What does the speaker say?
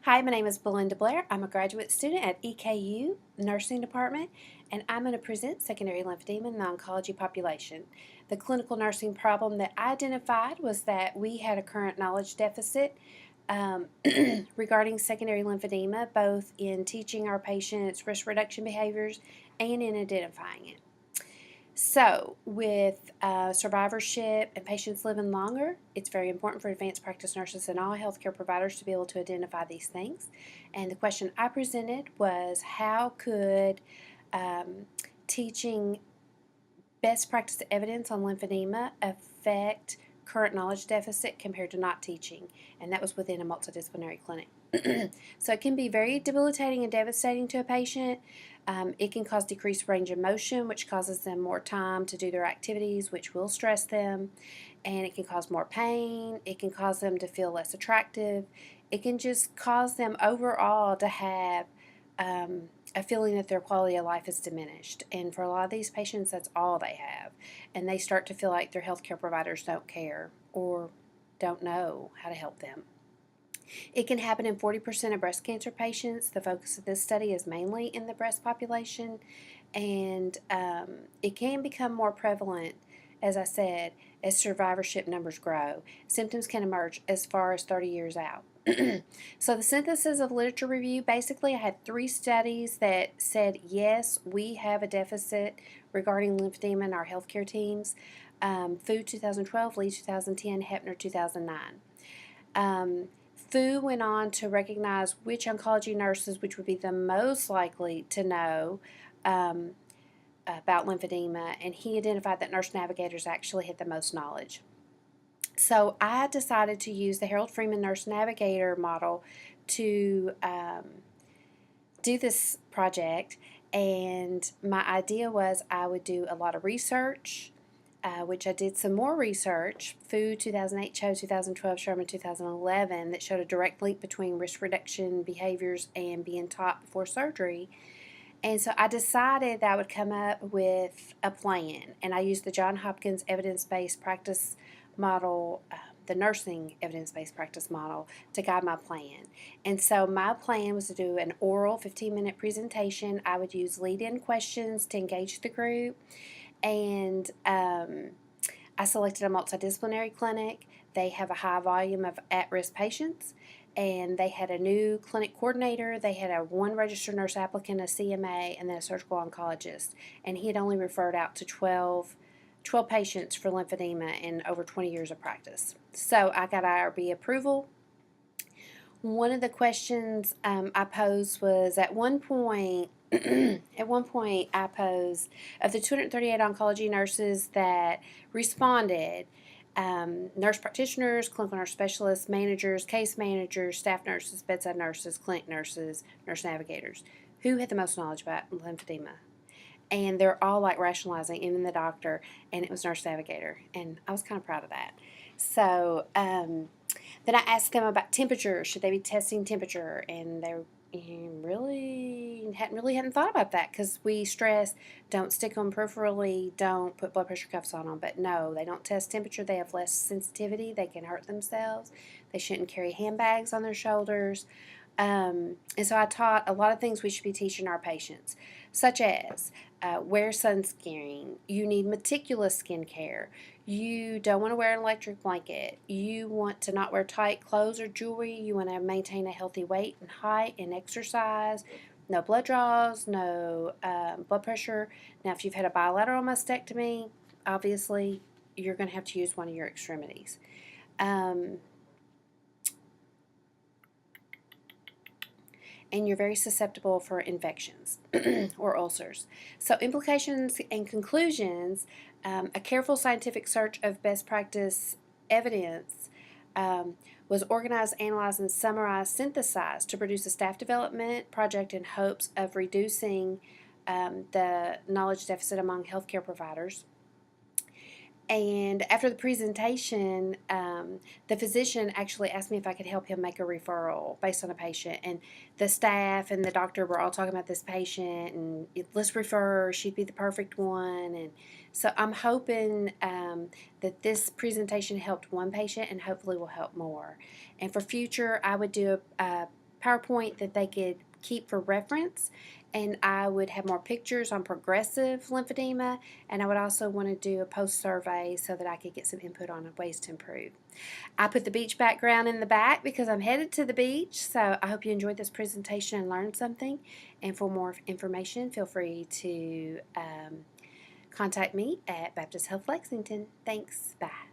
Hi, my name is Belinda Blair. I'm a graduate student at EKU Nursing Department, and I'm going to present secondary lymphedema in the oncology population. The clinical nursing problem that I identified was that we had a current knowledge deficit um, regarding secondary lymphedema, both in teaching our patients risk reduction behaviors and in identifying it. So, with survivorship and patients living longer, it's very important for advanced practice nurses and all healthcare providers to be able to identify these things. And the question I presented was how could um, teaching best practice evidence on lymphedema affect current knowledge deficit compared to not teaching? And that was within a multidisciplinary clinic. So it can be very debilitating and devastating to a patient. It can cause decreased range of motion, which causes them more time to do their activities, which will stress them. And it can cause more pain. It can cause them to feel less attractive. It can just cause them overall to have a feeling that their quality of life is diminished. And for a lot of these patients, that's all they have. And they start to feel like their healthcare providers don't care or don't know how to help them. It can happen in 40% of breast cancer patients. The focus of this study is mainly in the breast population, and it can become more prevalent, as I said, as survivorship numbers grow. Symptoms can emerge as far as 30 years out. So the synthesis of literature review, basically I had 3 studies that said, yes, we have a deficit regarding lymphedema in our healthcare teams. Fu 2012, Lee 2010, Hepner 2009. Fu went on to recognize which oncology nurses, which would be the most likely to know um, about lymphedema, and he identified that nurse navigators actually had the most knowledge. So I decided to use the Harold Freeman Nurse Navigator model to do this project, and my idea was I would do a lot of research, which I did some more research. Fu 2008, Cho 2012, Sherman 2011, that showed a direct link between risk reduction behaviors and being taught before surgery. And so I decided that I would come up with a plan, and I used the Johns Hopkins evidence-based practice model, the nursing evidence-based practice model, to guide my plan. And so my plan was to do an oral 15-minute presentation. I would use lead-in questions to engage the group, and I selected a multidisciplinary clinic. They have a high volume of at-risk patients, and they had a new clinic coordinator. They had a 1 registered nurse applicant, a CMA, and then a surgical oncologist. And he had only referred out to 12 patients for lymphedema in over 20 years of practice. So I got IRB approval. One of the questions I posed was at one point, I posed, of the 238 oncology nurses that responded, nurse practitioners, clinical nurse specialists, managers, case managers, staff nurses, bedside nurses, clinic nurses, nurse navigators, who had the most knowledge about lymphedema? And they're all like rationalizing, even the doctor, and it was nurse navigator, and I was kind of proud of that. So then I asked them about temperature. Should they be testing temperature? And they hadn't thought about that, because we stress don't stick them peripherally, don't put blood pressure cuffs on them. But no, they don't test temperature. They have less sensitivity. They can hurt themselves. They shouldn't carry handbags on their shoulders. And so I taught a lot of things we should be teaching our patients, such as wear sunscreen. You need meticulous skin care. You don't want to wear an electric blanket. You want to not wear tight clothes or jewelry. You want to maintain a healthy weight and height and exercise. No blood draws, no blood pressure. Now, if you've had a bilateral mastectomy, obviously you're going to have to use one of your extremities. And you're very susceptible for infections or ulcers. So implications and conclusions, a careful scientific search of best practice evidence was organized, analyzed, and summarized, synthesized to produce a staff development project in hopes of reducing the knowledge deficit among healthcare providers. And after the presentation, the physician actually asked me if I could help him make a referral based on a patient. And the staff and the doctor were all talking about this patient, and let's refer her, she'd be the perfect one. And so I'm hoping that this presentation helped one patient and hopefully will help more. And for future, I would do a PowerPoint that they could keep for reference, and I would have more pictures on progressive lymphedema, and I would also want to do a post survey so that I could get some input on ways to improve. I put the beach background in the back because I'm headed to the beach, so I hope you enjoyed this presentation and learned something. And for more information, feel free to contact me at Baptist Health Lexington. Thanks. Bye.